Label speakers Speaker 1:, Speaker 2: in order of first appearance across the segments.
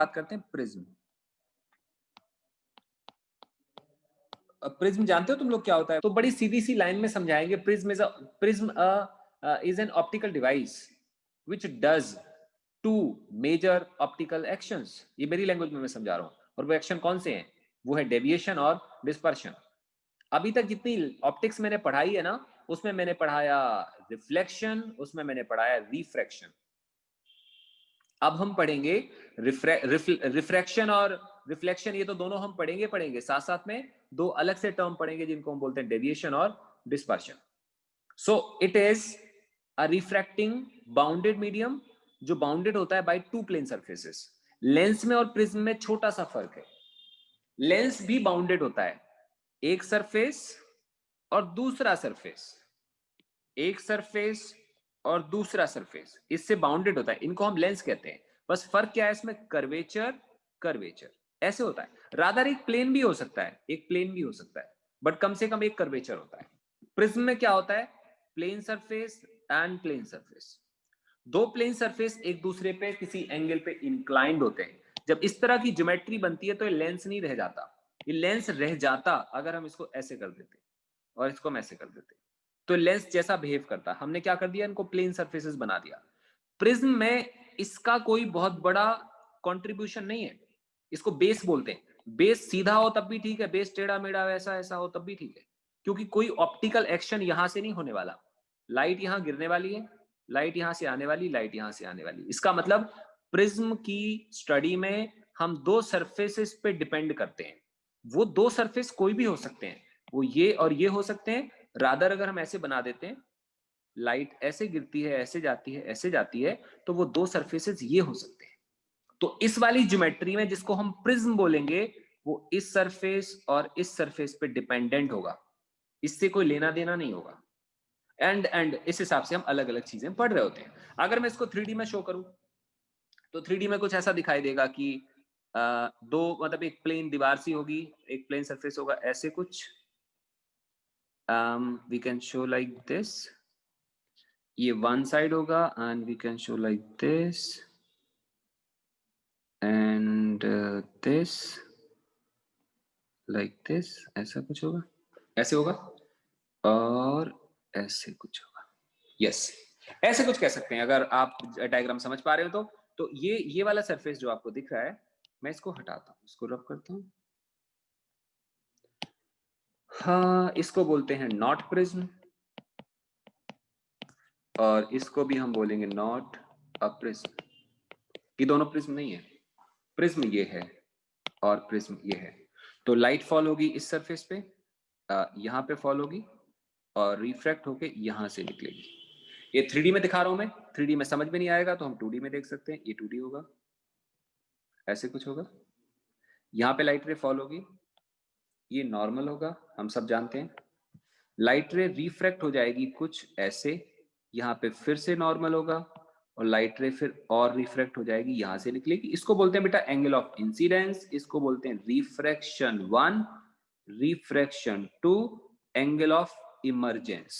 Speaker 1: बात करते हैं प्रिज्म। प्रिज्म जानते हो तुम लोग क्या होता है? तो बड़ी सीधी सी लाइन में समझाएंगे। Prism is an optical device which does two major optical actions. ये मेरी लैंग्वेज में मैं समझा रहा हूं। और वो एक्शन कौन से हैं? वो है डेविएशन और डिस्पर्शन। अभी तक जितनी ऑप्टिक्स मैंने पढ़ाई है ना, उसमें मैंने पढ़ाया रिफ्लेक्शन, उसमें मैंने पढ़ाया रिफ्रैक्शन। अब हम पढ़ेंगे रिफ्रैक्शन और रिफ्लेक्शन। ये तो दोनों हम पढ़ेंगे साथ साथ में दो अलग से टर्म पढ़ेंगे जिनको हम बोलते हैं डेविएशन और dispersion. So it is a refracting bounded medium जो बाउंडेड होता है by two plane surfaces. Lens में और प्रिज्म में छोटा सा फर्क है। लेंस भी बाउंडेड होता है, एक सरफेस और दूसरा सरफेस, एक सरफेस और दूसरा सरफेस, इससे बाउंडेड होता है। इनको हम लेंस कहते हैं। बस फर्क क्या है इसमें? कर्वेचर, कर्वेचर ऐसे होता है। रादर एक प्लेन भी हो सकता है, एक प्लेन भी हो सकता है, बट कम से कम एक कर्वेचर होता है। प्रिज्म में क्या होता है? Plane surface and plane surface. दो प्लेन सरफेस एक दूसरे पे किसी एंगल पे इंक्लाइंड होते हैं। जब इस तरह की ज्योमेट्री बनती है तो ये लेंस नहीं रह जाता। ये लेंस रह जाता अगर हम इसको ऐसे कर देते और इसको हम ऐसे कर देते, तो लेंस जैसा बिहेव करता। हमने क्या कर दिया? इनको प्लेन सरफेसेस बना दिया। प्रिज्म में इसका कोई बहुत बड़ा कंट्रीब्यूशन नहीं है। इसको बेस बोलते हैं। बेस सीधा हो तब भी ठीक है, बेस टेढ़ा मेढ़ा वैसा ऐसा हो तब भी ठीक है, क्योंकि कोई ऑप्टिकल एक्शन यहां से नहीं होने वाला। लाइट यहां गिरने वाली है, लाइट यहां से आने वाली, लाइट यहां से आने वाली। इसका मतलब प्रिज्म की स्टडी में हम दो सरफेसेस पे डिपेंड करते हैं। वो दो सरफेस कोई भी हो सकते हैं, वो ये और ये हो सकते हैं। रादर अगर हम ऐसे बना देते हैं, लाइट ऐसे गिरती है, ऐसे जाती है, ऐसे जाती है, तो वो दो सरफेसेस ये हो सकते हैं। तो इस वाली ज्योमेट्री में जिसको हम प्रिज्म बोलेंगे, वो इस सरफेस और इस सरफेस पे डिपेंडेंट होगा, इससे कोई लेना देना नहीं होगा। एंड इस हिसाब से हम अलग अलग चीजें पढ़ रहे होते हैं। अगर मैं इसको 3D में शो करूं तो 3D में कुछ ऐसा दिखाई देगा कि दो मतलब एक प्लेन दीवार सी होगी, एक प्लेन सरफेस होगा, ऐसे कुछ। We can show like this. ये वन साइड होगा and we can show like this and this, like this. ऐसा कुछ होगा, ऐसे होगा और ऐसे कुछ होगा। यस, ऐसे कुछ कह सकते हैं अगर आप डायग्राम समझ पा रहे हो तो। तो ये वाला सरफेस जो आपको दिख रहा है, मैं इसको हटाता हूं, इसको रब करता हूं। हाँ, इसको बोलते हैं नॉट प्रिज्म, और इसको भी हम बोलेंगे नॉट अ प्रिज्म। ये दोनों प्रिज्म नहीं है। प्रिज्म ये है और प्रिज्म ये है। तो लाइट फॉल होगी इस सरफेस पे, यहां पे फॉल होगी और रिफ्रैक्ट होके यहां से निकलेगी। ये 3D में दिखा रहा हूं मैं। 3D में समझ में नहीं आएगा तो हम 2D में देख सकते हैं। ये 2D होगा, ऐसे कुछ होगा। यहां पे लाइट रे फॉल होगी, ये नॉर्मल होगा, हम सब जानते हैं। लाइट रे रिफ्रैक्ट हो जाएगी कुछ ऐसे, यहाँ पे फिर से नॉर्मल होगा, और लाइट रे फिर और रिफ्रैक्ट हो जाएगी, यहां से निकलेगी। इसको बोलते हैं बेटा एंगल ऑफ इंसिडेंस। इसको बोलते हैं refraction 1, refraction 2, angle of emergence.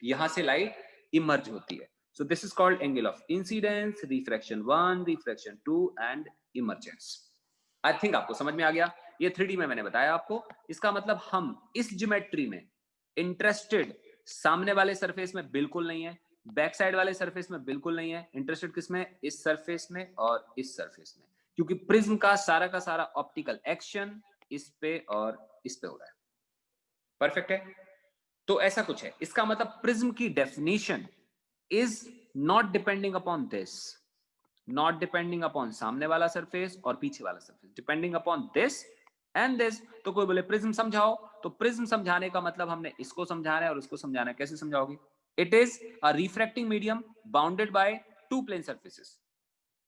Speaker 1: यहां से लाइट इमर्ज होती है। So this is called angle of incidence, refraction 1, refraction 2 and emergence. I think आपको समझ में आ गया। ये 3D में मैंने बताया आपको। इसका मतलब हम इस ज्योमेट्री में इंटरेस्टेड सामने वाले सरफेस में बिल्कुल नहीं है, बैक साइड वाले सरफेस में बिल्कुल नहीं है। इंटरेस्टेड किसमें? इस सरफेस में और इस सरफेस में, क्योंकि प्रिज्म का सारा ऑप्टिकल एक्शन इस पे और इस पे हो रहा है। परफेक्ट है। तो ऐसा कुछ है। इसका मतलब प्रिज्म की definition is not depending upon this, not depending upon सामने वाला सरफेस और पीछे वाला surface, depending upon this and this. तो कोई बोले प्रिज्म समझाओ, तो प्रिज्म समझाने का मतलब हमने इसको समझाना है और उसको समझाना है। कैसे समझाओगे? It is a refracting medium bounded by two plane surfaces,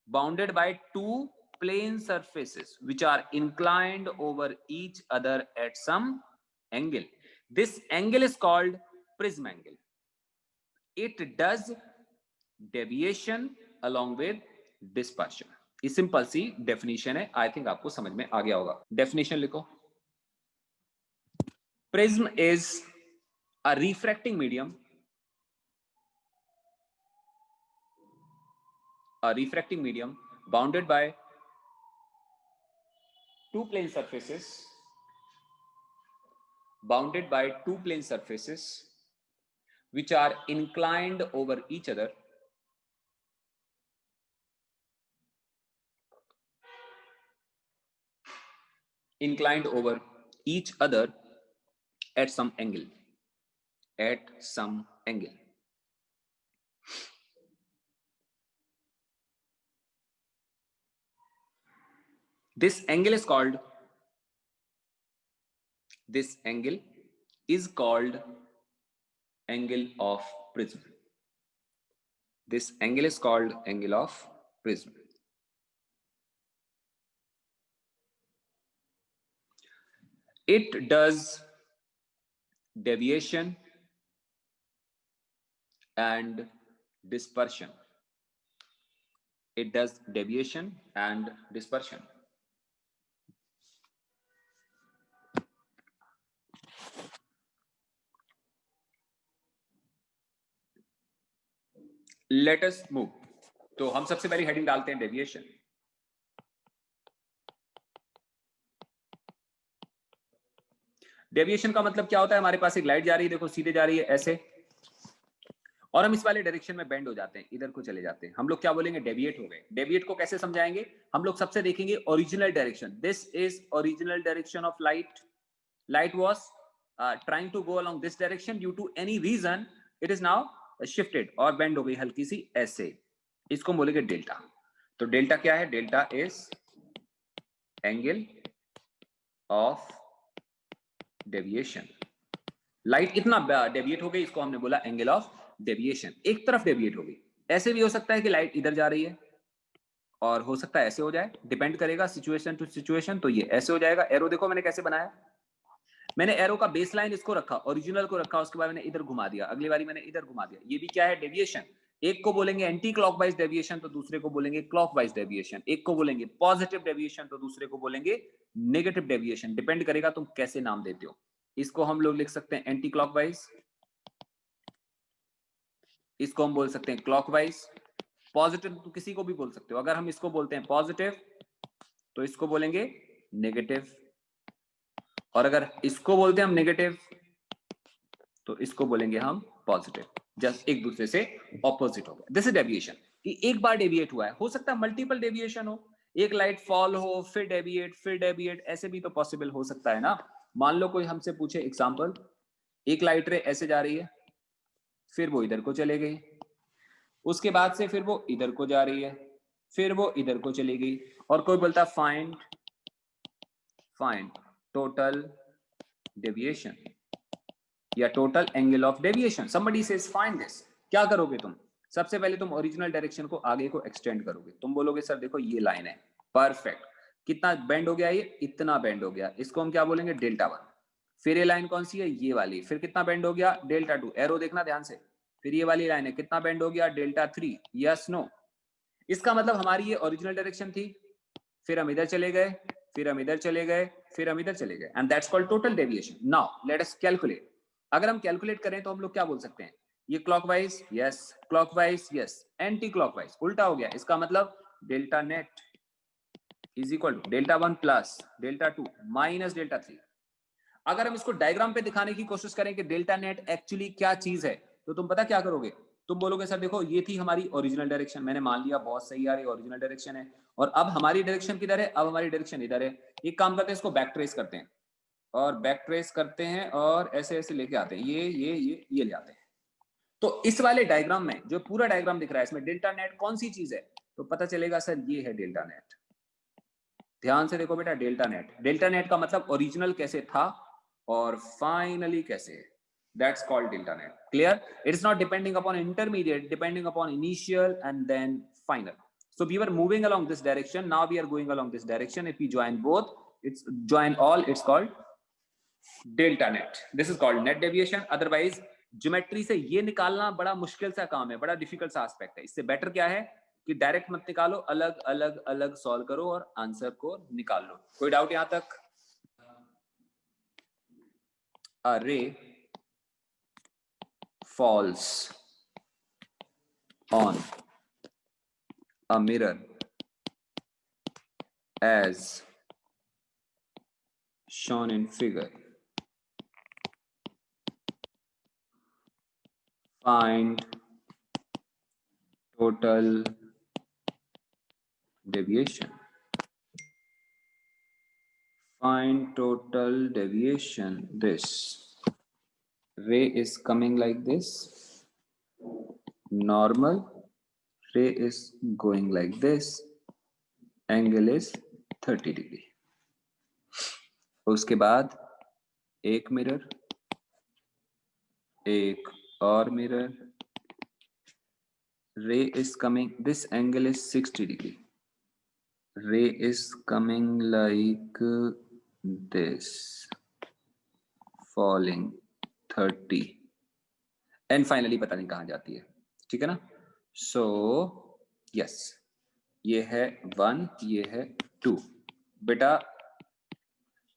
Speaker 1: bounded by two plane surfaces which are inclined over each other at some angle. This angle is called prism angle. It does deviation along with dispersion. ये simple सी definition है। I think आपको समझ में आ गया होगा। Definition लिखो। Prism is a refracting medium, a refracting medium bounded by two plane surfaces bounded by two plane surfaces which are inclined over each other at some angle. This angle is called angle of prism. This angle is called angle of prism. It does deviation and dispersion. It does deviation and dispersion. Let us move. तो हम सबसे पहले heading डालते हैं deviation. Deviation का मतलब क्या होता है? हमारे पास एक लाइट जा रही है, देखो सीधे जा रही है ऐसे, और हम इस वाले डायरेक्शन में बेंड हो जाते हैं, इधर को चले जाते हैं, हम लोग क्या बोलेंगे? डेविएट हो गए. डेविएट को कैसे समझाएंगे? हम लोग सबसे देखेंगे original direction. This is original direction of light. Light was trying to go along this direction, due to any reason it is now shifted और बेंड हो गई हल्की सी ऐसे. इसको बोलेंगे डेल्टा. तो डेल्टा क्या है? Delta is angle of deviation. Light इतना डेविएट हो गई, इसको हमने बोला एंगल ऑफ डेविएशन. एक तरफ डेविएट हो गई. ऐसे भी हो सकता है कि लाइट इधर जा रही है और हो सकता है ऐसे हो जाए, डिपेंड करेगा सिचुएशन टू सिचुएशन. तो ये ऐसे हो जाएगा. एरो देखो मैंने कैसे बनाया. मैंने एरो का बेस लाइन इसको रखा, ओरिजिनल को रखा, उसके बाद मैंने इधर घुमा दिया, अगली बारी मैंने इधर घुमा दिया. ये भी क्या है? डेविएशन. एक को बोलेंगे एंटी क्लॉकवाइज डेविएशन, तो दूसरे को बोलेंगे क्लॉकवाइज डेविएशन. एक को बोलेंगे पॉजिटिव डेविएशन, तो दूसरे को बोलेंगे नेगेटिव डेविएशन. डिपेंड करेगा तुम कैसे नाम देते हो. इसको हम लोग लिख सकते हैं एंटी क्लॉकवाइज, इसको हम बोल सकते हैं क्लॉकवाइज. पॉजिटिव तो किसी को भी बोल सकते हो. अगर हम इसको बोलते हैं पॉजिटिव तो इसको बोलेंगे नेगेटिव, और अगर इसको बोलते हैं हम नेगेटिव तो इसको बोलेंगे हम पॉजिटिव. जस्ट एक दूसरे से ऑपोजिट हो गया. This is deviation. कि एक बार डेविएट हुआ है, हो सकता है मल्टीपल डेविएशन हो, एक लाइट फॉल हो फिर डेविएट, ऐसे भी तो पॉसिबल हो सकता है ना. मान लो कोई हमसे पूछे एग्जांपल, एक लाइट रे ऐसे जा रही है, फिर वो इधर को चले गई, उसके बाद से फिर वो इधर को जा रही है, फिर वो इधर को चली गई, और कोई बोलता फाइंड टोटल डेविएशन या total angle of deviation. Somebody says find this. क्या करोगे तुम? सबसे पहले तुम ओरिजिनल डायरेक्शन को आगे को एक्सटेंड करोगे. तुम बोलोगे सर देखो ये लाइन है, परफेक्ट, कितना बेंड हो गया? ये इतना बेंड हो गया, इसको हम क्या बोलेंगे? डेल्टा 1. फिर ये लाइन कौन सी है? ये वाली. फिर कितना बेंड हो गया? डेल्टा 2. एरो देखना ध्यान से. फिर ये वाली लाइन है, कितना बेंड हो गया? डेल्टा 3. Yes no? इसका मतलब हमारी ये ओरिजिनल डायरेक्शन थी, फिर हम इधर चले गए, फिर हम इधर चले गए, फिर हम इधर चले गए, and that's called total deviation. Now let us calculate. अगर हम कैलकुलेट करें तो हम लोग क्या बोल सकते हैं? ये clockwise, yes, clockwise, yes, anti clockwise, उल्टा हो गया. इसका मतलब delta net is equal to delta 1 plus delta 2 minus delta 3. अगर हम इसको डायग्राम पे दिखाने की कोशिश करें कि डेल्टा नेट एक्चुअली क्या चीज है, तो तुम पता क्या करोगे? तुम बोलोगे सर देखो ये थी हमारी ओरिजिनल डायरेक्शन, मैंने मान लिया बहुत सही यार ये ओरिजिनल डायरेक्शन है, और अब हमारी डायरेक्शन किधर है? अब हमारी डायरेक्शन इधर है. एक काम करते हैं, इसको बैक ट्रेस करते हैं, और बैक ट्रेस करते हैं और ऐसे ऐसे लेके आते हैं, ये ले आते हैं. तो इस वाले डायग्राम में जो पूरा डायग्राम दिख रहा है, इसमें डेल्टा नेट कौन सी चीज है? तो पता चलेगा सर ये है डेल्टा नेट. ध्यान से देखो बेटा, डेल्टा नेट. डेल्टा नेट का मतलब ओरिजिनल कैसे था और फाइनली कैसे है. That's called delta net. Clear? It's not depending upon intermediate, depending upon initial and then final. So we were moving along this direction. Now we are going along this direction. If we join both, join all. It's called delta net. This is called net deviation. Otherwise, geometry से ये निकालना बड़ा मुश्किल सा काम है, बड़ा difficult सा एस्पेक्ट है. इससे बेटर क्या है कि डायरेक्ट मत निकालो, अलग अलग अलग सॉल्व करो और आंसर को निकाल लो. कोई डाउट यहां तक? A ray falls on a mirror as shown in figure. Find total deviation. Find total deviation. This ray is coming like this. Normal. Ray is going like this. Angle is 30 degree. उसके बाद एक mirror, एक और mirror. Ray is coming. This angle is 60 degree. Ray is coming like this, falling 30, and finally पता नहीं कहाँ जाती है. ठीक है ना? So yes, ये है 1, ये है 2. बेटा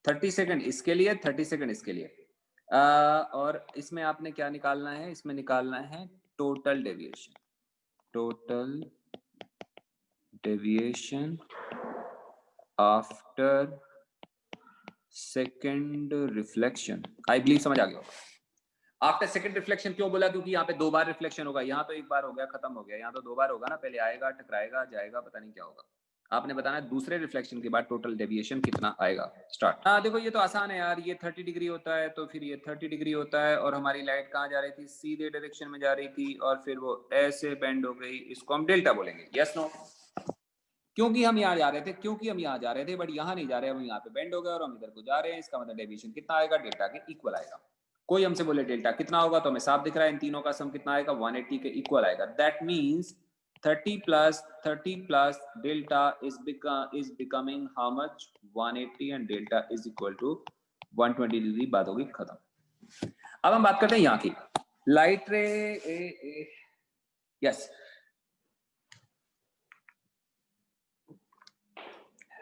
Speaker 1: 30 सेकंड इसके लिए, 30 सेकंड इसके लिए. और इसमें आपने क्या निकालना है? इसमें निकालना है total deviation. Total deviation after second reflection. I believe समझ आ गया होगा. आफ्टर सेकेंड रिफ्लेक्शन क्यों बोला? क्योंकि यहाँ पे 2 बार रिफ्लेक्शन होगा. यहाँ तो 1 बार हो गया, खत्म हो गया. यहाँ तो 2 बार होगा ना. पहले आएगा, टकराएगा, जाएगा, पता नहीं क्या होगा. आपने बताना दूसरे रिफ्लेक्शन के बाद टोटल डेविएशन कितना आएगा. स्टार्ट. देखो ये तो आसान है यार. ये 30 डिग्री होता है तो फिर ये 30 डिग्री होता है. और हमारी लाइट कहाँ जा रही थी? सीधे डायरेक्शन में जा रही थी और फिर वो ऐसे बेंड हो गई. इसको हम डेल्टा बोलेंगे. Yes no? क्योंकि हम यहाँ जा रहे थे, बट यहाँ नहीं जा रहे. हम यहाँ पे बेंड हो गए और हम इधर को जा रहे हैं. इसका मतलब डेविएशन कितना आएगा? डेल्टा के इक्वल आएगा. कोई हमसे बोले डेल्टा कितना होगा तो हमें साफ दिख रहा है इन तीनों का सम कितना आएगा? 180 के इक्वल आएगा. That means 30 plus delta is becoming how much? 180 and delta is equal to 120 degree. बात होगी खत्म. अब हम बात करते हैं यहाँ की लाइट रे. यस,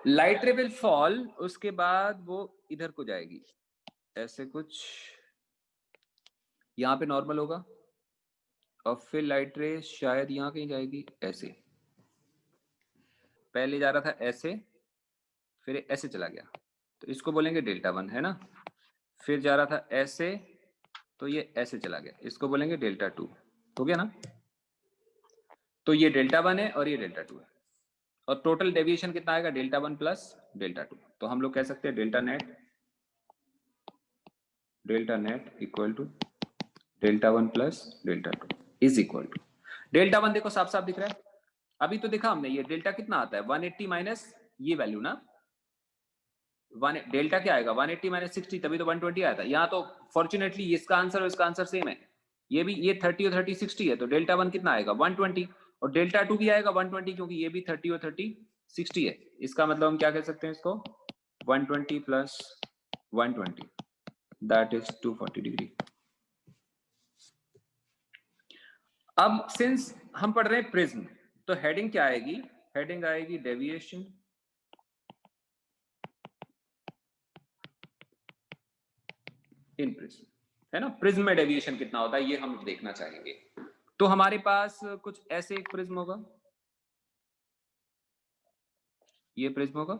Speaker 1: लाइट रे विल फॉल. उसके बाद वो इधर को जाएगी ऐसे कुछ. यहाँ पे नॉर्मल होगा और फिर लाइट रे शायद यहाँ कहीं जाएगी ऐसे. पहले जा रहा था ऐसे, फिर ऐसे चला गया तो इसको बोलेंगे डेल्टा 1, है ना. फिर जा रहा था ऐसे तो ये ऐसे चला गया, इसको बोलेंगे डेल्टा 2. हो गया ना? तो ये डेल्टा 1 है और ये डेल्टा 2 है. और टोटल डेविएशन कितना आएगा? Delta 1 plus delta 2. तो हम लोग कह सकते हैं delta net equal to delta 1 plus delta 2 is equal to delta 1. देखो साफ साफ दिख रहा है. अभी तो देखा हमने ये डेल्टा कितना आता है? 180 माइनस ये वैल्यू ना. डेल्टा क्या आएगा? 180 माइनस 60, तभी तो 120 आया था. यहाँ तो फॉर्चुनेटली इसका आंसर और इसका आंसर सेम है. ये भी ये 30 और 30 60 है तो डेल्टा 1 कितना आएगा? 120. और डेल्टा 2 भी आएगा 120 क्योंकि ये भी 30 और 30 60 है. इसका मतलब हम क्या कह सकते हैं इसको? 120 प्लस 120 दैट इज 240 डिग्री. अब सिंस हम पढ़ रहे हैं प्रिज्म तो हेडिंग क्या आएगी? हेडिंग आएगी डेविएशन इन प्रिज्म, है ना. प्रिज्म में डेविएशन कितना होता है ये हम देखना चाहेंगे. तो हमारे पास कुछ ऐसे एक प्रिज्म होगा. ये प्रिज्म होगा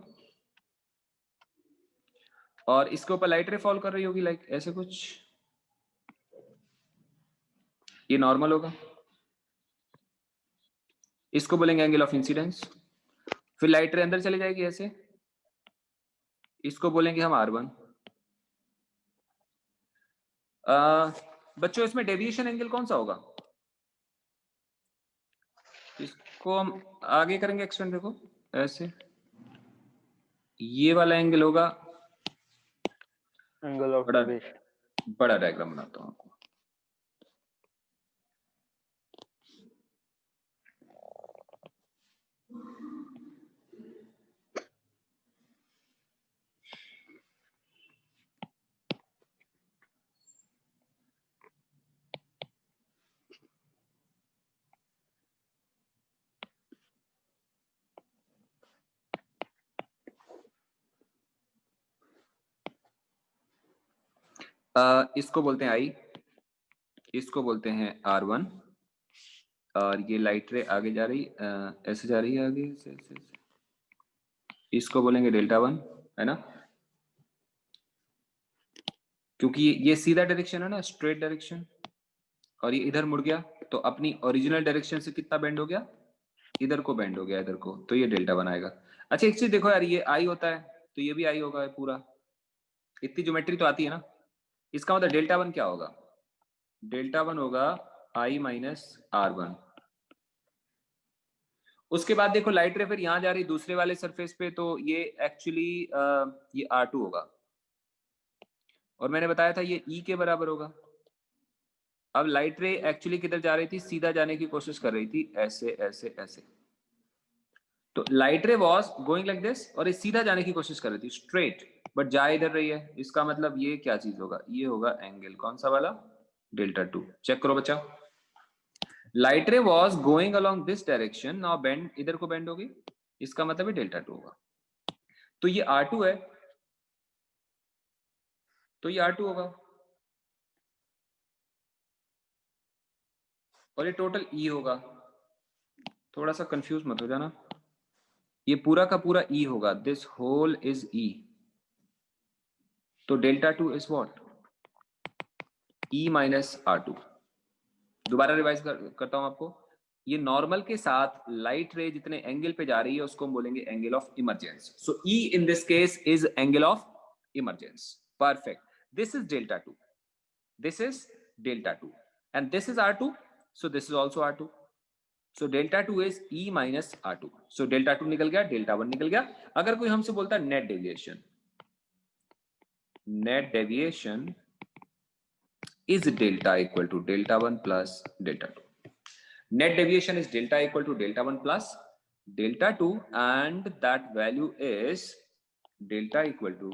Speaker 1: और इसके ऊपर लाइट रे फॉल कर रही होगी लाइक ऐसे कुछ. ये नॉर्मल होगा. इसको बोलेंगे एंगल ऑफ इंसिडेंस. फिर लाइट रे अंदर चली जाएगी ऐसे. इसको बोलेंगे हम R1. बच्चों इसमें डेविएशन एंगल कौन सा होगा? इसको हम आगे करेंगे एक्सटेंड. देखो ऐसे ये वाला एंगल होगा
Speaker 2: एंगल ऑफ डेविएशन.
Speaker 1: बड़ा डायग्राम बनाता हूं आपको. इसको बोलते हैं I, इसको बोलते हैं R1. और ये लाइट रे आगे जा रही ऐसे जा रही है आगे ऐसे. इसको बोलेंगे डेल्टा 1, है ना. क्योंकि ये सीधा डायरेक्शन है ना, स्ट्रेट डायरेक्शन, और ये इधर मुड़ गया तो अपनी ओरिजिनल डायरेक्शन से कितना बेंड हो गया, इधर को बेंड हो गया इधर को, तो ये डेल्टा बनाएगा। अच्छा एक चीज देखो यार, ये आई होता है तो ये भी आई होगा पूरा, इतनी ज्योमेट्री तो आती है ना। इसका मतलब डेल्टा वन क्या होगा, डेल्टा वन होगा आई माइनस आर वन। उसके बाद देखो लाइट रे फिर यहां जा रही दूसरे वाले सरफेस पे, तो ये एक्चुअली ये R2 होगा, और मैंने बताया था ये E के बराबर होगा। अब लाइट रे एक्चुअली किधर जा रही थी, सीधा जाने की कोशिश कर रही थी, ऐसे ऐसे ऐसे, तो लाइट रे वॉज गोइंग लाइक दिस, और ये सीधा जाने की कोशिश कर रही थी स्ट्रेट, बट जा इधर रही है। इसका मतलब ये क्या चीज होगा, ये होगा एंगल, कौन सा वाला, डेल्टा टू। चेक करो बच्चा, लाइट रे was going along this direction, now bend, इधर को बेंड होगी, इसका मतलब ये डेल्टा टू होगा। तो ये R2 है, तो ये R2 होगा, और ये टोटल E होगा। थोड़ा सा कंफ्यूज मत हो जाना, ये पूरा का पूरा E होगा, दिस होल इज E। तो delta two is what, E minus R2। दोबारा रिवाइज करता हूं आपको, ये नॉर्मल के साथ लाइट रे जितने एंगल पे जा रही है उसको हम बोलेंगे angle of emergence. So E in this case is angle of emergence. Perfect, this is delta two, this is delta 2, and this is R2, so this is also R2, so delta 2 is E minus R2, so delta 2 निकल गया, delta 1 निकल गया। अगर कोई हमसे बोलता है net deviation, net deviation is delta equal to delta 1 plus delta 2, net deviation is delta equal to delta 1 plus delta 2, and that value is delta equal to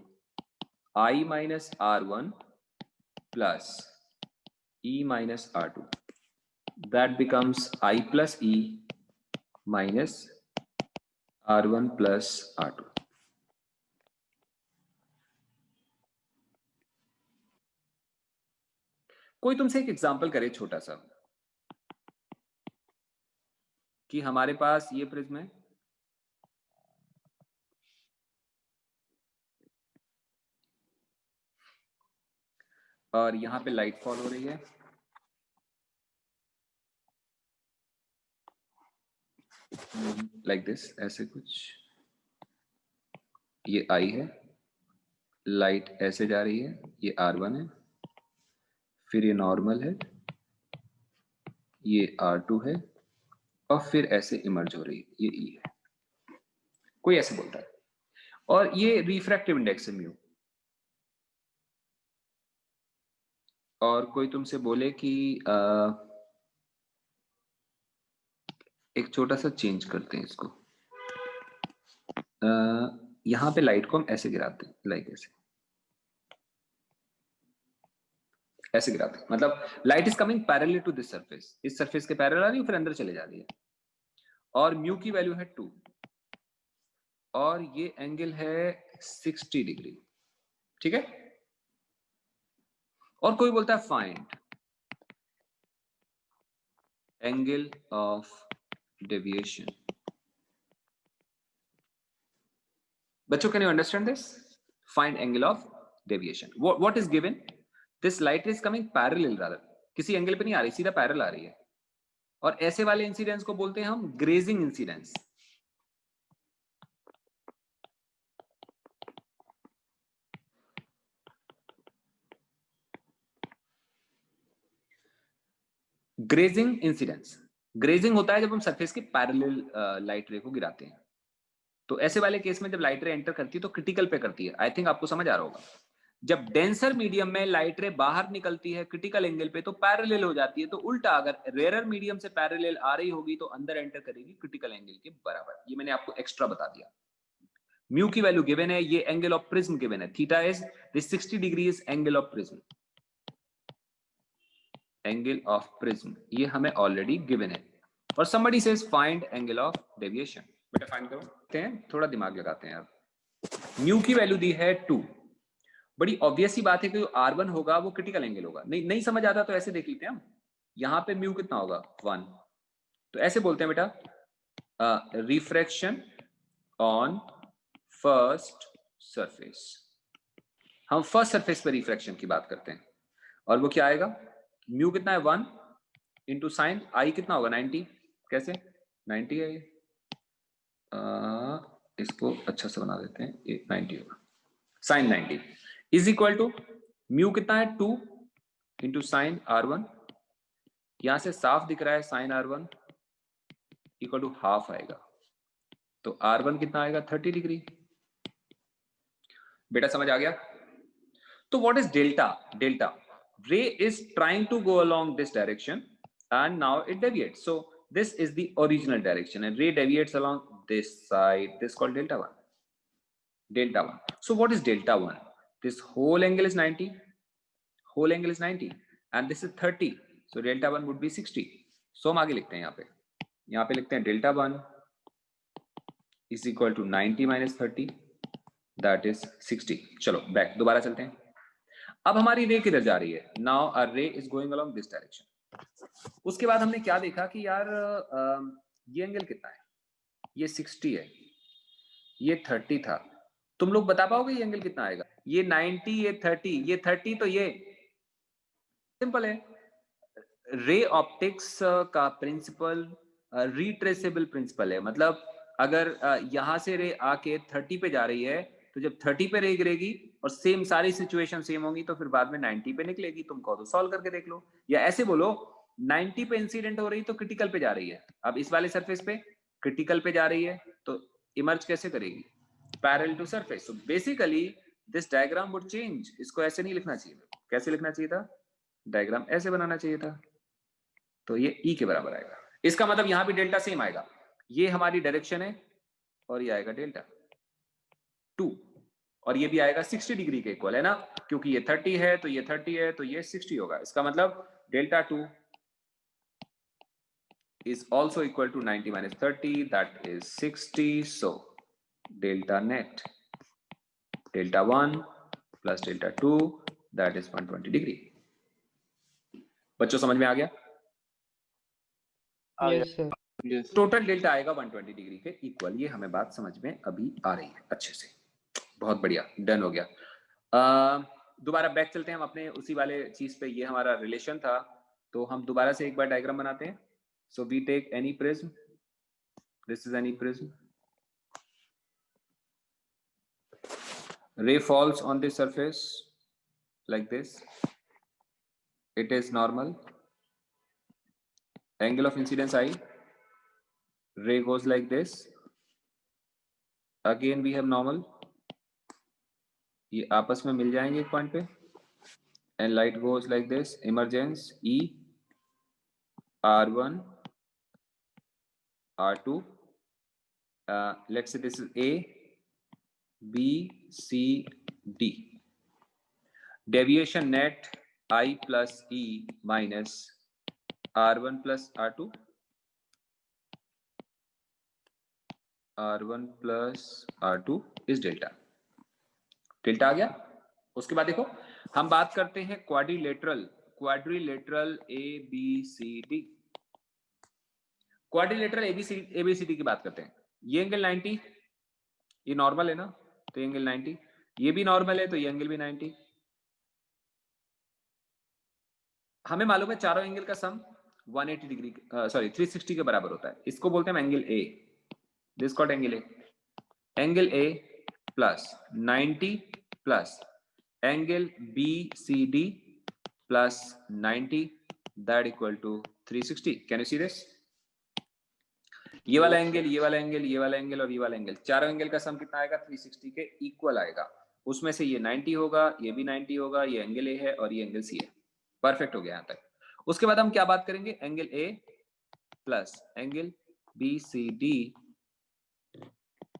Speaker 1: I minus R1 plus E minus R2, that becomes I plus E minus R1 plus R2। कोई तुमसे एक example करे छोटा सा, कि हमारे पास ये prism है, और यहां पे लाइट फॉल हो रही है, लाइक दिस, ऐसे कुछ, ये I है, लाइट ऐसे जा रही है, ये R1 है, फिर ये नॉर्मल है, ये R2 है, और फिर ऐसे इमर्ज हो रही है, ये E है। कोई ऐसे बोलता है, और ये रिफ्रैक्टिव इंडेक्स है म्यू। और कोई तुमसे बोले कि एक छोटा सा चेंज करते हैं इसको, यहां पे लाइट को हम ऐसे गिराते हैं, लाइक ऐसे, ऐसे गिराते हैं, मतलब light is coming parallel to this surface, इस सरफेस के पैरेलल आ रही है, फिर अंदर चले जा रही है, और म्यू की वैल्यू है 2, और ये एंगल है 60 डिग्री, ठीक है। और कोई बोलता है फाइंड एंगल ऑफ डेविएशन। बच्चों, can you understand this, find angle of deviation, what is given, this light is coming parallel, rather किसी एंगल पे नहीं आ रही, सीधा पैरेलल आ रही है, और ऐसे वाले इंसिडेंस को बोलते हैं हम grazing incidence. Grazing incidence, grazing होता है जब हम सरफेस के पैरेलल लाइट रे को गिराते हैं। तो ऐसे वाले केस में जब लाइट रे एंटर करती है तो क्रिटिकल पे करती है, आई थिंक आपको समझ आ रहा होगा। जब डेंसर मीडियम में लाइट रे बाहर निकलती है क्रिटिकल एंगल पे तो पैरेलल हो जाती है, तो उल्टा अगर रेयर मीडियम से पैरेलल आ रही होगी तो अंदर एंटर करेगी क्रिटिकल एंगल के बराबर। ये मैंने आपको एक्स्ट्रा बता दिया। म्यू की वैल्यू गिवन है, ये एंगल ऑफ प्रिज्म गिवन है, theta is this 60 degree is angle of prism, angle of prism ये हमें ऑलरेडी गिवन है। और somebody says find angle of deviation, बेटा फाइंड करते हैं, थोड़ा दिमाग लगाते हैं यार। म्यू की वैल्यू दी है 2, बड़ी ऑब्वियस सी बात है कि जो R1 होगा वो क्रिटिकल एंगल होगा। नहीं समझ आता तो ऐसे देख लेते हैं हम, यहां पे म्यू कितना होगा 1, तो ऐसे बोलते हैं बेटा रिफ्रैक्शन ऑन फर्स्ट सरफेस। हम फर्स्ट सरफेस पे रिफ्रैक्शन की बात करते हैं, और वो क्या आएगा, म्यू कितना है 1 इंटू साइन आई कितना होगा 90, कैसे 90 है ये, इसको अच्छा से बना देते हैं, ये 90 होगा, sine 90 is equal to mu कितना है 2 इंटू साइन R1, यहां से साफ दिख रहा है sign R1 equal to half आएगा, तो R1 कितना आएगा 30 डिग्री। बेटा समझ आ गया? तो what is delta? Delta, ray is trying to go along this direction and now it deviates, so this is the original direction and ray deviates along this side, this called delta 1. Delta 1, so what is delta 1? This whole angle is 90, whole angle is 90 and this is 30, so delta 1 would be 60. so हम आगे लिखते हैं, यहाँ पे लिखते हैं delta 1 is equal to 90 minus 30, that is 60. चलो back दोबारा चलते हैं। अब हमारी रे किधर जा रही है? नाउ आवर रे is going along this direction. उसके बाद हमने क्या देखा कि यार ये एंगल कितना है, ये 60 है, ये 30 था, तुम लोग बता पाओगे ये एंगल कितना आएगा? ये 90, ये 30, ये 30, तो ये सिंपल है। रे ऑप्टिक्स का प्रिंसिपल रिट्रेसेबल प्रिंसिपल है, मतलब अगर यहां से रे आके 30 पे जा रही है, तो जब 30 पे रे गिरेगी और सेम सारी सिचुएशन सेम होंगी, तो फिर बाद में 90 पे निकलेगी। तुम कहो तो सॉल्व करके देख लो, या ऐसे बोलो 90 पे इंसिडेंट हो रही तो क्रिटिकल पे जा रही है, अब इस वाले सरफेस पे क्रिटिकल पे जा रही है, तो इमर्ज कैसे करेगी? Parallel to surface. So basically this diagram would change. इसको ऐसे नहीं लिखना चाहिए, कैसे लिखना चाहिए था? डायग्राम ऐसे बनाना चाहिए था, तो ये ई के बराबर आएगा। इसका मतलब यहां भी डेल्टा सेम आएगा, ये हमारी डायरेक्शन है और ये आएगा डेल्टा 2, और ये भी आएगा 60 डिग्री के इक्वल, है ना, क्योंकि ये 30 है तो ये 30 है तो ये 60 होगा। इसका मतलब delta 2 is also equal to 90 minus 30, that is 60. So delta net, delta 1 plus delta 2, that is 120 degree. बच्चों समझ में आ गया?
Speaker 2: Yes sir.
Speaker 1: टोटल डेल्टा आएगा 120 डिग्री के इक्वल। ये हमें बात समझ में अभी आ रही है अच्छे से, बहुत बढ़िया, डन हो गया। दोबारा बैक चलते हैं हम अपने उसी वाले चीज पे। ये हमारा रिलेशन था, तो हम दोबारा से एक बार डायग्राम बनाते हैं। So we take any prism, this is any prism, ray falls on this surface like this, it is normal, angle of incidence I, ray goes like this, again we have normal, ये आपस में मिल जाएंगे एक point पे, and light goes like this, emergence E, R1, R2, let's say this is A, B, C, D, deviation net I plus E minus R1 plus R2, R1 plus R2 is delta। Delta आ गया। उसके बाद देखो हम बात करते हैं quadrilateral, quadrilateral ABCD, quadrilateral ABCD की बात करते हैं। ये एंगल 90, ये नॉर्मल है ना, तो ये एंगल 90, ये भी नॉर्मल है तो ये एंगल भी 90। हमें मालूम है चारों एंगल का सम 180 डिग्री, सॉरी 360 के बराबर होता है। इसको बोलते हैं angle A, this called angle A, angle A plus 90 plus angle BCD plus 90, that equal to 360। Can you see this? ये वाला एंगल, ये वाला एंगल, ये वाला एंगल और ये वाला एंगल, चारों एंगल का सम कितना आएगा? 360 के इक्वल आएगा। उसमें से ये 90 होगा, ये भी 90 होगा, ये एंगल A है और ये एंगल C है। परफेक्ट हो गया यहां तक। उसके बाद हम क्या बात करेंगे? Angle A plus angle BCD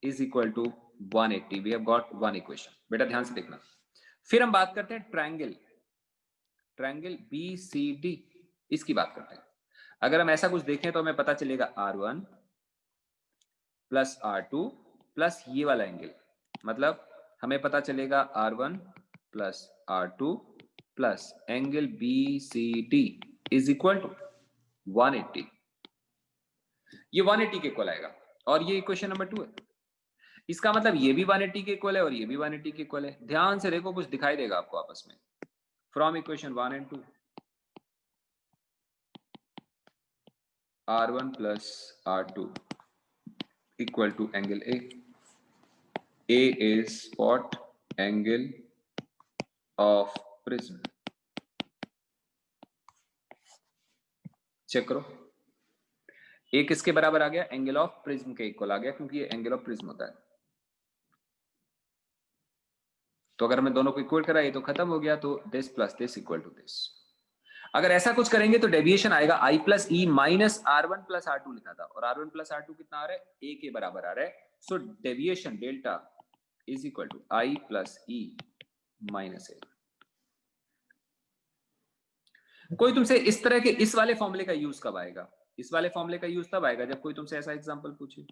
Speaker 1: is equal to 180। We have got one equation. बेटा ध्यान से देखना। फिर हम बात करते हैं ट्रायंगल, ट्रायंगल BCD, इसकी बात करते हैं। अगर हम ऐसा कुछ देखें तो हमें पता चलेगा R1 प्लस R2 प्लस ये वाला एंगल, मतलब हमें पता चलेगा R1 plus R2 plus angle BCD is equal to 180। ये 180 के इक्वल आएगा और ये इक्वेशन नंबर 2 है। इसका मतलब ये भी 180 के इक्वल है और ये भी 180 के इक्वल है। ध्यान से देखो, कुछ दिखाई देगा आपको आपस में। From equation 1 and 2, R1 plus R2 equal to angle A. A is what? Angle of prism. Check करो, A किसके बराबर आ गया? एंगल ऑफ प्रिज्म के इक्वल आ गया, क्योंकि ये एंगल ऑफ प्रिज्म होता है। तो अगर मैं दोनों को इक्वल करा, ये तो खत्म हो गया, तो this plus this equal to this. अगर ऐसा कुछ करेंगे तो डेविएशन आएगा I plus E minus R1 plus R2 लिखा था, और R1 प्लस R2 कितना आ रहा है? A के बराबर आ रहा है। So deviation delta is equal to I plus E minus A. कोई तुमसे इस तरह के इस वाले फॉर्मूले का यूज कब आएगा? इस वाले फॉर्मूले का यूज तब आएगा जब कोई तुमसे ऐसा एग्जांपल पूछे।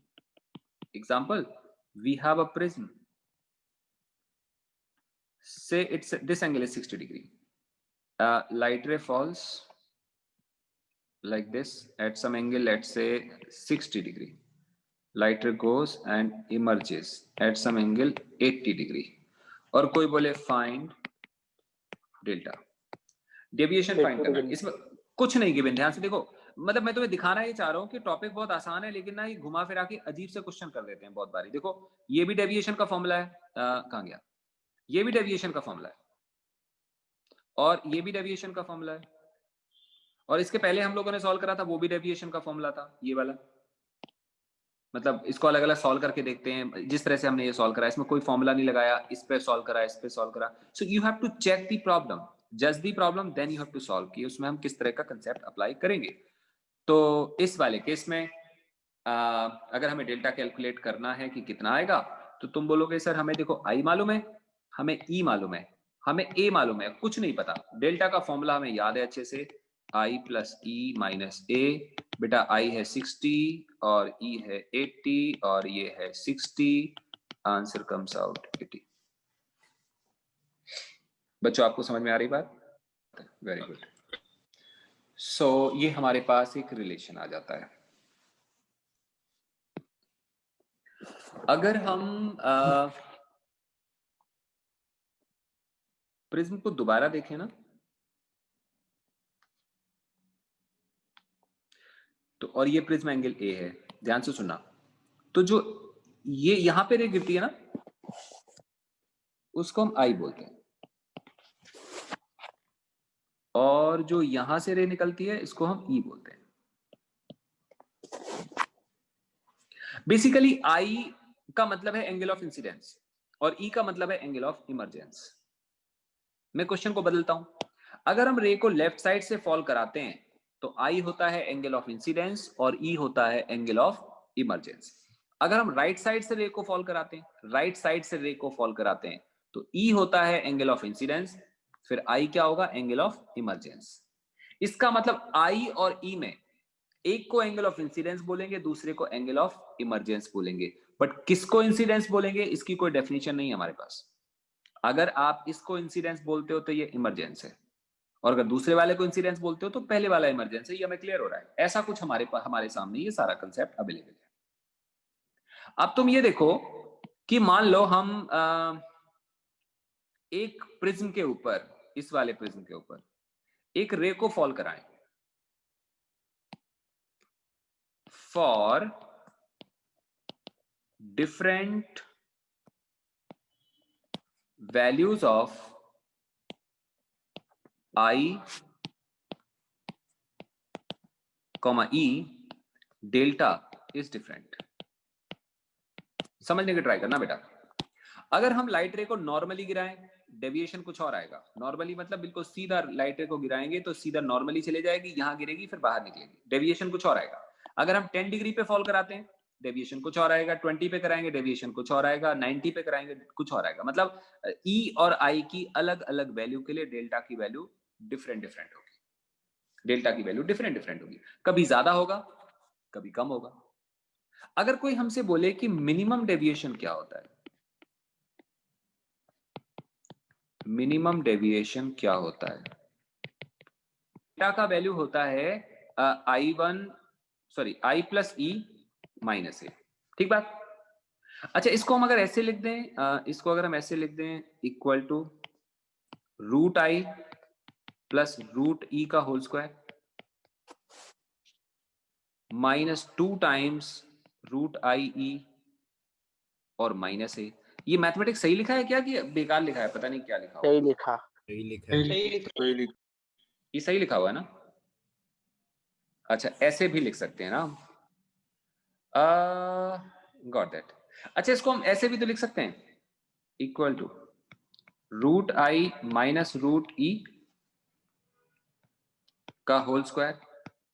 Speaker 1: Example, we have a prism, say it's this angle is 60 degree. Light ray falls like this at some angle, let's say 60 degree. Light ray goes and emerges at some angle 80 degree. और कोई बोले find delta, deviation find करना। इसमें कुछ नहीं given, ध्यान से देखो। मतलब मैं तुम्हें दिखाना ये चाह रहा हूं कि टॉपिक बहुत आसान है, लेकिन ना ये घुमा फिरा के अजीब से क्वेश्चन कर देते हैं बहुत बारी। देखो, ये भी डेविएशन का फॉर्मूला है, कहां गया? ये भी डेविएशन का फॉर्मूला है, और ये भी डेविएशन का फॉर्मूला है, और इसके पहले हम लोगों ने सॉल्व करा था, वो भी डेविएशन का फॉर्मूला था, ये वाला। मतलब इसको अलग अलग सॉल्व करके देखते हैं। जिस तरह से हमने ये सॉल्व करा, इसमें कोई फॉर्मूला नहीं लगाया, इस पे सॉल्व करा, इस पे सॉल्व करा। So you have to check the problem, just the problem, then you have to solve कि उसमें हम किस तरह का कंसेप्ट अप्लाई करेंगे। तो इस वाले केस में अगर हमें डेल्टा कैलकुलेट करना है कि कितना आएगा, तो तुम बोलोगे सर हमें देखो आई मालूम है, हमें ई मालूम है, हमें ए मालूम है, कुछ नहीं पता। डेल्टा का फॉर्मूला हमें याद है अच्छे से, आई प्लस ई माइनस ए। बेटा आई है 60 और ई है 80 और ये है 60, आंसर कम्स आउट 80। बच्चों, आपको समझ में आ रही बात? Very good. सो ये हमारे पास एक रिलेशन आ जाता है। अगर हम प्रिज्म को दोबारा देखें ना, तो और ये प्रिज्म एंगल ए है, ध्यान से सुनना। तो जो ये यहां पे रे गिरती है ना, उसको हम आई बोलते हैं, और जो यहां से रे निकलती है इसको हम ई बोलते हैं। बेसिकली आई का मतलब है एंगल ऑफ इंसिडेंस और ई का मतलब है एंगल ऑफ इमरजेंस। मैं क्वेश्चन को बदलता हूं, अगर हम रे को लेफ्ट साइड से फॉल कराते हैं तो आई होता है एंगल ऑफ इंसिडेंस और ई होता है एंगल ऑफ इमरजेंस। अगर हम राइट साइड से रे को फॉल कराते हैं, राइट साइड से रे को फॉल कराते हैं, तो ई होता है एंगल ऑफ इंसिडेंस, फिर आई क्या होगा? Angle of emergence. इसका मतलब आई और ई में एक को एंगल ऑफ इंसिडेंस बोलेंगे, दूसरे को एंगल ऑफ इमरजेंस बोलेंगे, बट किसको इंसिडेंस बोलेंगे इसकी कोई डेफिनेशन नहीं है हमारे पास। अगर आप इसको इंसिडेंस बोलते हो तो ये इमरजेंस है, और अगर दूसरे वाले को इंसिडेंस बोलते हो तो पहले वाला इमरजेंस है। ये हमें क्लियर हो रहा है? ऐसा कुछ हमारे सामने ये सारा कंसेप्ट अवेलेबल है। अब तुम ये देखो कि मान लो हम एक प्रिज्म के ऊपर, इस वाले प्रिज्म के ऊपर एक रे को फॉल कराएं for different values of I comma E, delta is different. समझने की ट्राई करना बेटा। अगर हम लाइट रे को नॉर्मली गिराएं, डेविएशन कुछ और आएगा। नॉर्मली मतलब बिल्कुल सीधा लाइट रे को गिराएंगे तो सीधा नॉर्मली चले जाएगी, यहां गिरेगी फिर बाहर निकलेगी, डेविएशन कुछ और आएगा। अगर हम 10 डिग्री पे फॉल कराते हैं, डेविएशन कुछ और आएगा। 20 पे कराएंगे, डेविएशन कुछ और आएगा। 90 पे कराएंगे, कुछ और आएगा। मतलब ई और आई की अलग अलग वैल्यू के लिए डेल्टा की वैल्यू डिफरेंट डिफरेंट होगी। डेल्टा की वैल्यू डिफरेंट डिफरेंट होगी, कभी ज्यादा होगा कभी कम होगा। अगर कोई हमसे बोले कि मिनिमम डेविएशन क्या होता है, मिनिमम डेविएशन क्या होता है? डेल्टा का वैल्यू होता है आई प्लस ई माइनस ए। ठीक बात? अच्छा, इसको हम अगर ऐसे लिख दें, इसको अगर हम ऐसे लिख दें equal to root I plus root e का whole square -2 times root I e और माइनस ए। ये मैथमेटिक्स सही लिखा है क्या कि बेकार लिखा है, पता नहीं क्या लिखा हुआ।
Speaker 2: सही लिखा।
Speaker 3: सही लिखा है।
Speaker 1: ये सही लिखा हुआ है ना? अच्छा, ऐसे भी लिख सकते हैं ना? Got that. अच्छा, इसको हम ऐसे भी तो लिख सकते हैं equal to root I minus root e का whole square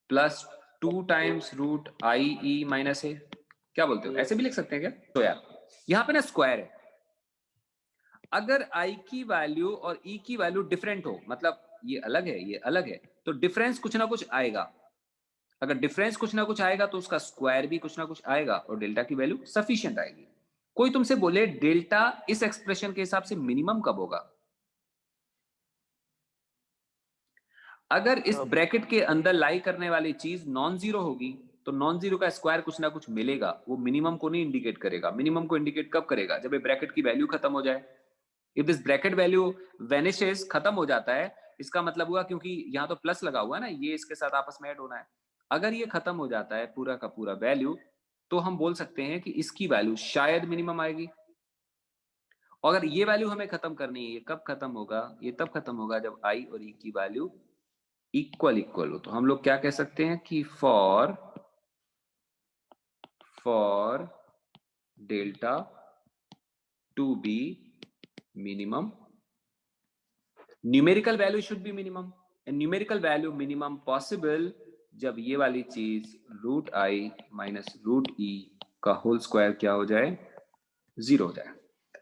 Speaker 1: plus 2 times root I e minus A. क्या बोलते हो, ऐसे भी लिख सकते हैं क्या? तो यार यहां पे ना स्क्वायर है, अगर आई की वैल्यू और ई की वैल्यू डिफरेंट हो, मतलब ये अलग है ये अलग है, तो डिफरेंस कुछ ना कुछ आएगा। अगर डिफरेंस कुछ ना कुछ आएगा तो उसका स्क्वायर भी कुछ ना कुछ आएगा और डेल्टा की वैल्यू सफिशिएंट आएगी। कोई तुमसे बोले डेल्टा इस एक्सप्रेशन के हिसाब से मिनिमम कब होगा? अगर इस ब्रैकेट के अंदर लाई करने वाली चीज नॉन जीरो होगी तो नॉन जीरो का स्क्वायर कुछ ना कुछ मिलेगा, वो मिनिमम को नहीं इंडिकेट करेगा। मिनिमम को इंडिकेट कब करेगा? जब ये ब्रैकेट की वैल्यू खत्म हो जाए। If this bracket value vanishes, खत्म हो जाता है, इसका मतलब हुआ, क्योंकि यहां तो प्लस लगा हुआ है ना, ये इसके साथ आपस में ऐड होना है। अगर ये खत्म हो जाता है पूरा का पूरा वैल्यू, तो हम बोल सकते हैं कि इसकी वैल्यू शायद मिनिमम आएगी। और अगर ये वैल्यू हमें खत्म करनी है, ये कब खत्म होगा? ये तब खत्म होगा जब आई और ई की वैल्यू इक्वल इक्वल हो। तो हम लोग क्या कह सकते हैं कि for delta to be minimum, numerical value should be minimum, and numerical value minimum possible जब ये वाली चीज root I minus root e का होल स्क्वायर क्या हो जाए? जीरो हो जाए।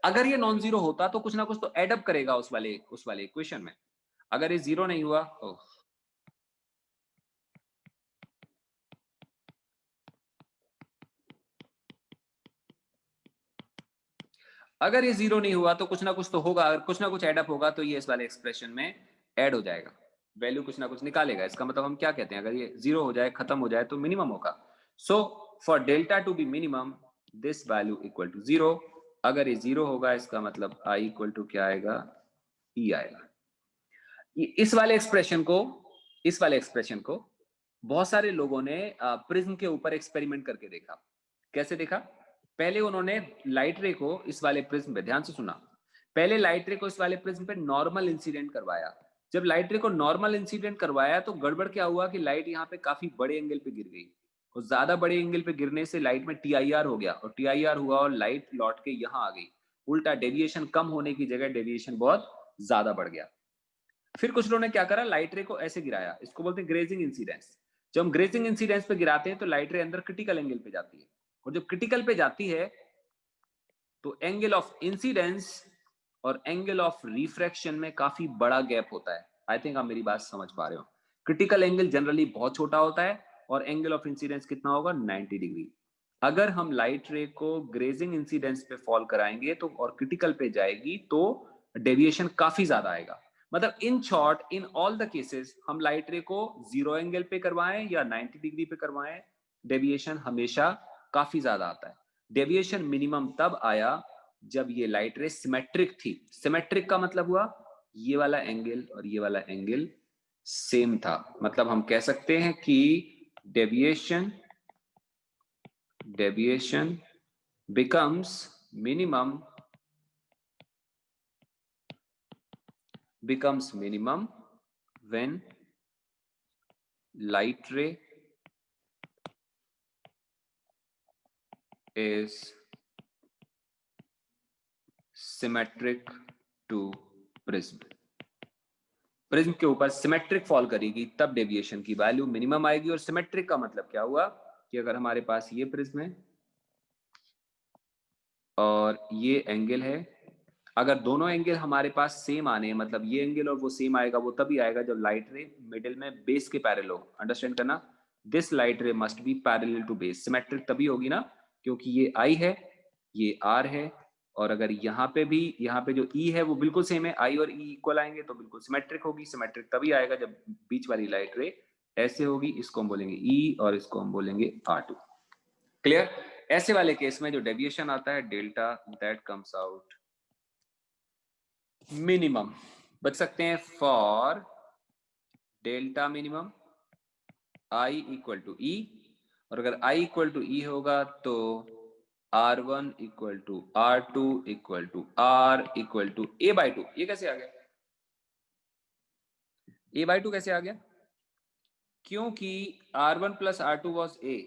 Speaker 1: अगर ये नॉन जीरो होता तो कुछ ना कुछ तो एडअप करेगा उस वाले इक्वेशन में। अगर ये जीरो नहीं हुआ, अगर ये जीरो नहीं हुआ तो कुछ ना कुछ तो होगा। अगर कुछ ना कुछ एडअप होगा तो ये इस वाले एक्सप्रेशन में ऐड हो जाएगा, वैल्यू कुछ ना कुछ निकालेगा। इसका मतलब हम क्या कहते हैं, अगर ये जीरो हो जाए, खत्म हो जाए, तो मिनिमम होगा। So for delta to be minimum this value equal to zero. अगर ये जीरो होगा, इसका मतलब आई इक्वल टू क्या आएगा? ई आएगा। इस वाले एक्सप्रेशन को बहुत सारे लोगों ने प्रिज्म के ऊपर एक्सपेरिमेंट करके देखा। कैसे देखा? पहले उन्होंने लाइट रे को इस वाले प्रिज्म पे, ध्यान से सुना, पहले लाइट रे को इस वाले प्रिज्म पे नॉर्मल इंसिडेंट करवाया। जब लाइट रे को नॉर्मल इंसिडेंट करवाया तो गड़बड़ क्या हुआ कि लाइट यहाँ पे काफी बड़े एंगल पे गिर गई, और ज्यादा बड़े एंगल पे गिरने से लाइट में टीआईआर हो गया, और टीआईआर हुआ और लाइट लौट के यहाँ आ गई। उल्टा डेविएशन कम होने की जगह डेविएशन बहुत ज्यादा बढ़ गया। फिर कुछ लोगों ने क्या करा, लाइट रे को ऐसे गिराया, इसको बोलते हैं ग्रेजिंग इंसिडेंस। जब हम ग्रेजिंग इंसिडेंस पे गिराते हैं तो लाइट रे अंदर क्रिटिकल एंगल पे जाती है, और जब क्रिटिकल पे जाती है तो एंगल ऑफ इंसिडेंस और एंगल ऑफ रिफ्रैक्शन में काफी बड़ा गैप होता है। आई थिंक आप मेरी बात समझ पा रहे हो। क्रिटिकल एंगल जनरली बहुत छोटा होता है और एंगल ऑफ इंसिडेंस कितना होगा? 90 डिग्री। अगर हम लाइट रे को ग्रेजिंग इंसिडेंस पे फॉल कराएंगे तो, और क्रिटिकल पे जाएगी, तो डेविएशन काफी ज्यादा आएगा। मतलब in short, in all the cases, हम लाइट रे को जीरो एंगल पे करवाएं या 90 डिग्री पे करवाएं, डेविएशन हमेशा काफी ज्यादा आता है। डेविएशन मिनिमम तब आया जब ये लाइट रे सिमेट्रिक थी। सिमेट्रिक का मतलब हुआ ये वाला एंगल और ये वाला एंगल सेम था। मतलब हम कह सकते हैं कि deviation becomes minimum when light ray is symmetric to prism। Prism के ऊपर सिमेट्रिक फॉल करेगी तब डेविएशन की वैल्यू मिनिमम आएगी। और सिमेट्रिक का मतलब क्या हुआ कि अगर हमारे पास ये प्रिज्म है और ये एंगल है, अगर दोनों एंगल हमारे पास सेम आने, मतलब ये एंगल और वो सेम आएगा, वो तभी आएगा जब लाइट रे मिडिल में बेस के पैरेलल हो। अंडरस्टैंड करना, this light ray must be parallel to base. Symmetric तभी होगी ना, क्योंकि ये आई है, ये आर है, और अगर यहाँ पे भी, यहाँ पे जो ई है वो बिल्कुल सेम है, आई और ई इक्वल आएंगे तो बिल्कुल सिमेट्रिक होगी। सिमेट्रिक तभी आएगा जब बीच वाली लाइट रे ऐसे होगी। इसको हम बोलेंगे ई और इसको हम बोलेंगे R2। क्लियर? ऐसे वाले केस में जो डेविएशन आता है delta, that comes out minimum. बच सकते हैं for delta minimum I equal to E, और अगर I इक्वल टू E होगा तो R1 equal to R2 equal to R equal to A/2। ये कैसे आ गया? A/2 कैसे आ गया? क्योंकि R1 plus R2 was A,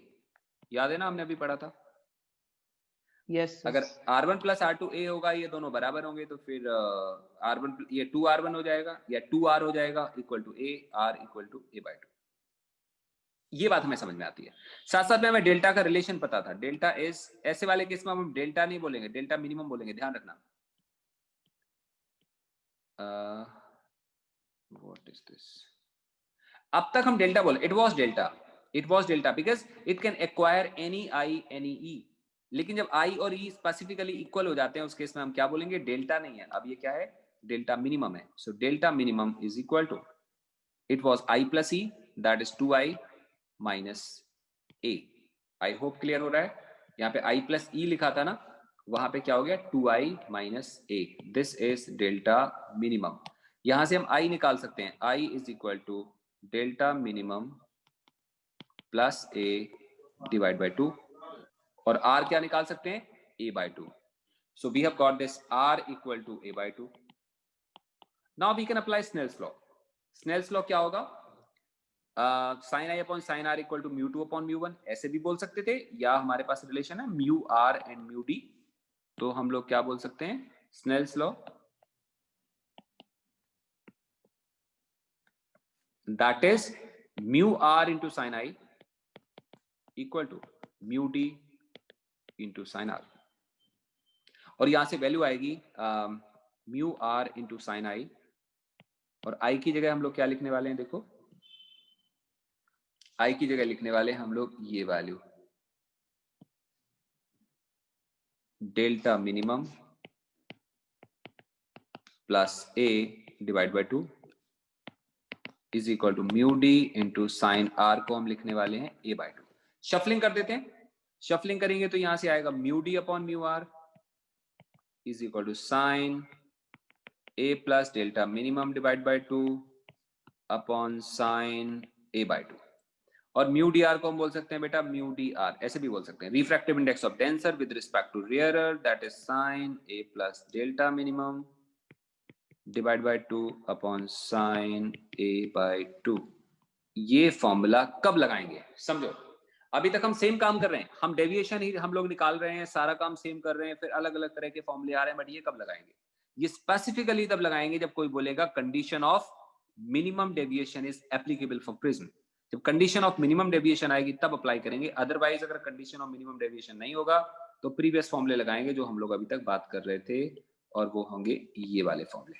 Speaker 1: याद है ना, हमने अभी पढ़ा था।
Speaker 2: यस
Speaker 1: अगर R1 प्लस R2 A होगा, ये दोनों बराबर होंगे, तो फिर R1 ये 2R1 हो जाएगा या 2R हो जाएगा equal to A, R equal to A/2। ये बात हमें समझ में आती है। साथ साथ में हमें डेल्टा का रिलेशन पता था। डेल्टा इज, ऐसे वाले केस में हम डेल्टा नहीं बोलेंगे, डेल्टा मिनिमम बोलेंगे, ध्यान रखना। What is this? अब तक हम डेल्टा बोले, it was delta because it can acquire any I any e. लेकिन जब आई और ई स्पेसिफिकली इक्वल हो जाते हैं, उस केस में हम क्या बोलेंगे? डेल्टा नहीं है, अब ये क्या है? डेल्टा मिनिमम है। So delta minimum is equal to, it was I plus E, that is 2i minus A. I hope clear हो रहा है। यहाँ पे i प्लस ई लिखा था ना, वहां पे क्या हो गया? 2i minus A. This is delta minimum. यहां से हम i निकाल सकते हैं, i is equal to delta minimum plus A divide by 2, और r क्या निकाल सकते हैं? a/2। So we have got this r equal to a/2। Now we can apply Snell's law. Snell's law क्या होगा? Sine I upon sine R equal to mu two upon mu one, ऐसे भी बोल सकते थे, या हमारे पास रिलेशन है mu R and mu D, तो हम लोग क्या बोल सकते हैं? Snell's law, that is mu R into sine I equal to mu D into sine R, और यहां से वैल्यू आएगी mu R into sine I, और आई की जगह हम लोग क्या लिखने वाले हैं? देखो, आई की जगह लिखने वाले हम लोग ये value, delta minimum plus A divide by 2 is equal to mu D into sine R को हम लिखने वाले हैं a/2। शफलिंग कर देते हैं। शफलिंग करेंगे तो यहां से आएगा mu D upon mu R is equal to sine A plus delta minimum divide by 2 upon sine a/2, और म्यू डी आर को हम बोल सकते हैं बेटा म्यू डी आर, ऐसे भी बोल सकते हैं, refractive index of denser with respect to rarer, that is sine A plus delta minimum divide by 2 upon sine a/2। ये फॉर्मूला कब लगाएंगे समझो। अभी तक हम सेम काम कर रहे हैं, हम डेविएशन ही हम लोग निकाल रहे हैं, सारा काम सेम कर रहे हैं, फिर अलग अलग तरह के फॉर्मूले आ रहे हैं, बट ये कब लगाएंगे? ये स्पेसिफिकली तब लगाएंगे जब कोई बोलेगा condition of minimum deviation is applicable for prism. जब कंडीशन ऑफ मिनिमम डेविएशन आएगी तब अप्लाई करेंगे, अदरवाइज अगर कंडीशन ऑफ मिनिमम डेविएशन नहीं होगा तो प्रीवियस फॉर्मूले लगाएंगे जो हम लोग अभी तक बात कर रहे थे, और वो होंगे ये वाले फॉर्मूले।